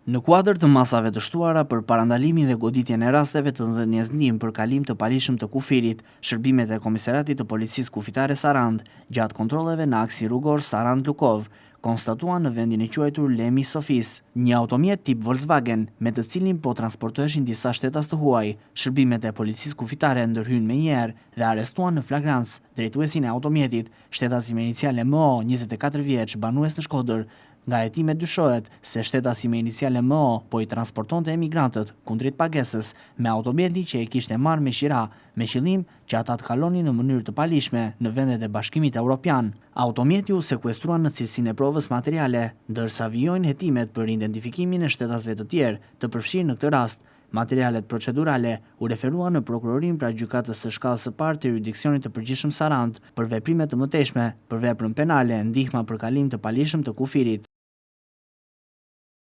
Në kuadër të masave të shtuara për parandalimin dhe goditjen e rasteve të dhënies ndihmë për kalim të palishëm të kufirit, shërbimet e Komisariatit të Policisë Kufitare Sarand, gjatë kontrolleve në aksin rrugor Sarand-Lukov, konstatuan në vendin e quajtur Lemi Sofis, një automjet tip Volkswagen me të cilin po transportoheshin disa shtetas të huaj. Shërbimet e Policisë Kufitare ndërhyn menjëherë dhe arrestuan në flagrancë drejtuesin e automjetit, shtetasi me iniciale MO, 24 vjeç, banues në Shkodër. Nga hetimet dyshohet se shtetasi me iniciale MO po i transportonte emigrantët kundrejt pagesës me automjeti që e kishte marrë me shira, me qëllim që ata të kalonin në mënyrë të palishme në vendet e Bashkimit Evropian. Automjeti u sekuestruan në cilësinë e provës materiale, ndërsa vijojnë hetimet për identifikimin e shtetasve të tjerë të përfshirë në këtë rast. Materialet procedurale u referuan në prokurorin pra gjykatës së shkallës së parë të jurisdiksionit të përgjithshëm Sarand për veprime të mëtejshme, për veprën penale, ndihma për kalim të palishëm të kufirit.